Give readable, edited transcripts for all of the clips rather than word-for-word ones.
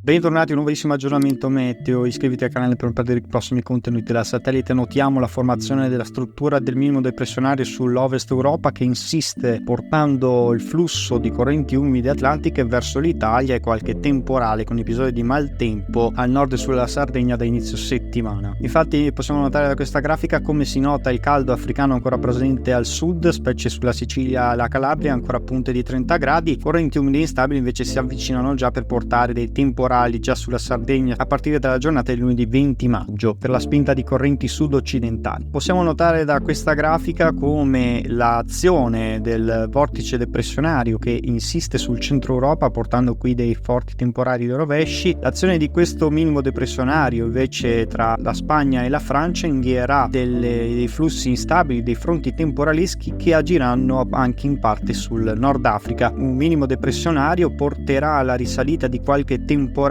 Bentornati a un nuovissimo aggiornamento meteo, iscriviti al canale per non perdere i prossimi contenuti. Da satellite notiamo la formazione della struttura del minimo depressionario sull'ovest Europa che insiste portando il flusso di correnti umide atlantiche verso l'Italia e qualche temporale con episodi di maltempo al nord e sulla Sardegna da inizio settimana. Infatti possiamo notare da questa grafica come si nota il caldo africano ancora presente al sud, specie sulla Sicilia e la Calabria, ancora a punte di 30 gradi. Correnti umide instabili invece si avvicinano già per portare dei temporali già sulla Sardegna a partire dalla giornata di lunedì 20 maggio per la spinta di correnti sud-occidentali. Possiamo notare da questa grafica come l'azione del vortice depressionario che insiste sul centro Europa portando qui dei forti temporali di rovesci, l'azione di questo minimo depressionario invece tra la Spagna e la Francia invierà dei flussi instabili, dei fronti temporaleschi che agiranno anche in parte sul Nord Africa. Un minimo depressionario porterà alla risalita di qualche temporale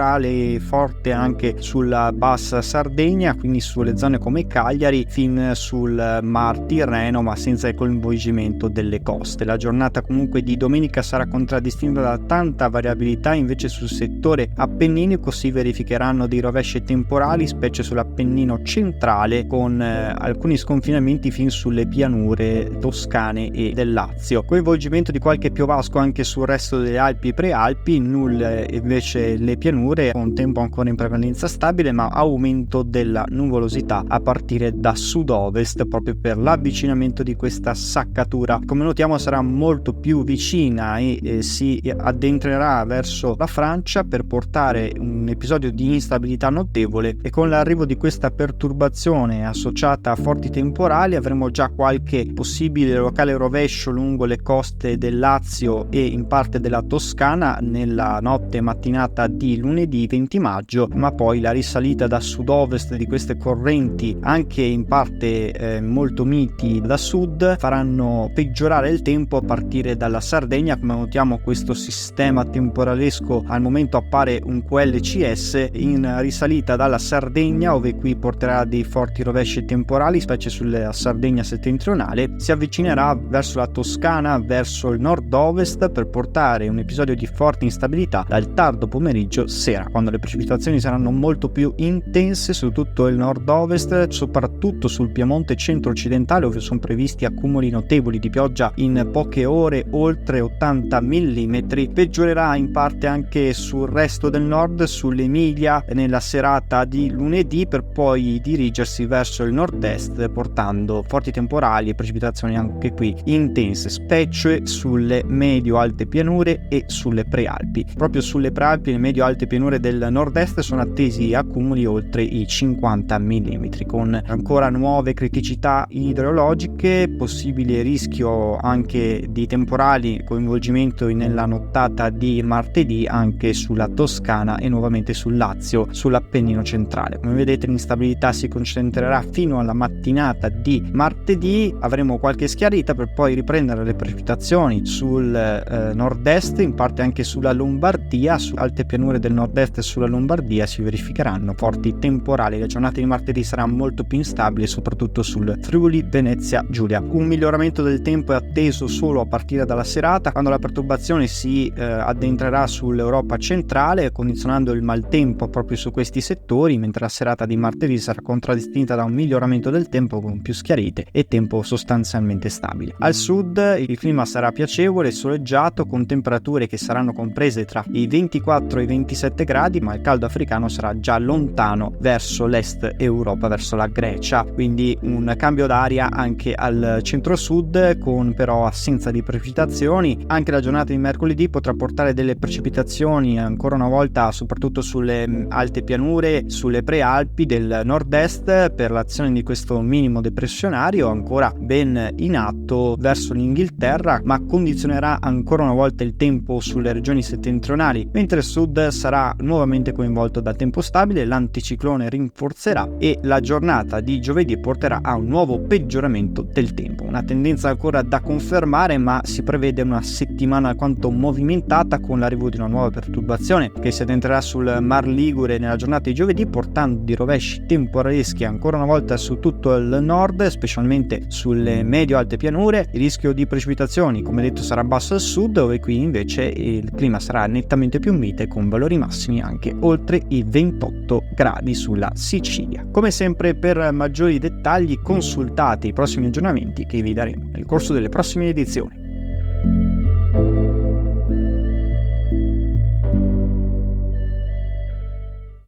forte anche sulla bassa Sardegna, quindi sulle zone come Cagliari fin sul Mar Tirreno, ma senza il coinvolgimento delle coste. La giornata comunque di domenica sarà contraddistinta da tanta variabilità, invece sul settore appenninico si verificheranno dei rovesci temporali, specie sull'Appennino centrale, con alcuni sconfinamenti fin sulle pianure toscane e del Lazio. Coinvolgimento di qualche piovasco anche sul resto delle Alpi e Prealpi, nulle invece le pianure, con tempo ancora in prevalenza stabile ma aumento della nuvolosità a partire da sud-ovest proprio per l'avvicinamento di questa saccatura. Come notiamo sarà molto più vicina e si addentrerà verso la Francia per portare un episodio di instabilità notevole, e con l'arrivo di questa perturbazione associata a forti temporali avremo già qualche possibile locale rovescio lungo le coste del Lazio e in parte della Toscana nella notte mattinata di lunedì 20 maggio, ma poi la risalita da sud-ovest di queste correnti, anche in parte molto miti da sud, faranno peggiorare il tempo a partire dalla Sardegna. Come notiamo, questo sistema temporalesco al momento appare un QLCS in risalita dalla Sardegna, ove qui porterà dei forti rovesci temporali, specie sulla Sardegna settentrionale, si avvicinerà verso la Toscana, verso il nord-ovest, per portare un episodio di forte instabilità dal tardo pomeriggio sera, quando le precipitazioni saranno molto più intense su tutto il nord-ovest, soprattutto sul Piemonte centro-occidentale, dove sono previsti accumuli notevoli di pioggia in poche ore, oltre 80 mm. Peggiorerà in parte anche sul resto del nord, sull'Emilia nella serata di lunedì, per poi dirigersi verso il nord-est portando forti temporali e precipitazioni anche qui intense, specie sulle medio-alte pianure e sulle prealpi. Proprio sulle prealpi e medio-alte pianure del nord-est sono attesi accumuli oltre i 50 mm, con ancora nuove criticità idrogeologiche, possibile rischio anche di temporali, coinvolgimento nella nottata di martedì anche sulla Toscana e nuovamente sul Lazio, sull'Appennino centrale. Come vedete, l'instabilità si concentrerà fino alla mattinata di martedì, avremo qualche schiarita per poi riprendere le precipitazioni sul nord-est, in parte anche sulla Lombardia, su alte pianure del nord-est e sulla Lombardia si verificheranno forti temporali. La giornata di martedì sarà molto più instabile, soprattutto sul Friuli Venezia Giulia. Un miglioramento del tempo è atteso solo a partire dalla serata, quando la perturbazione si addentrerà sull'Europa centrale, condizionando il maltempo proprio su questi settori, mentre la serata di martedì sarà contraddistinta da un miglioramento del tempo con più schiarite e tempo sostanzialmente stabile. Al sud il clima sarà piacevole e soleggiato, con temperature che saranno comprese tra i 24 e i 27 gradi, ma il caldo africano sarà già lontano verso l'est Europa, verso la Grecia, quindi un cambio d'aria anche al centro-sud, con però assenza di precipitazioni. Anche la giornata di mercoledì potrà portare delle precipitazioni ancora una volta, soprattutto sulle alte pianure, sulle prealpi del nord-est, per l'azione di questo minimo depressionario ancora ben in atto verso l'Inghilterra, ma condizionerà ancora una volta il tempo sulle regioni settentrionali, mentre il sud sarà nuovamente coinvolto da tempo stabile. L'anticiclone rinforzerà e la giornata di giovedì porterà a un nuovo peggioramento del tempo. Una tendenza ancora da confermare, ma si prevede una settimana alquanto movimentata, con l'arrivo di una nuova perturbazione che si addentrerà sul Mar Ligure nella giornata di giovedì, portando di rovesci temporaleschi ancora una volta su tutto il nord, specialmente sulle medio-alte pianure. Il rischio di precipitazioni, come detto, sarà basso al sud, dove qui invece il clima sarà nettamente più mite, con valori massimi anche oltre i 28 gradi sulla Sicilia. Come sempre, per maggiori dettagli consultate i prossimi aggiornamenti che vi daremo nel corso delle prossime edizioni.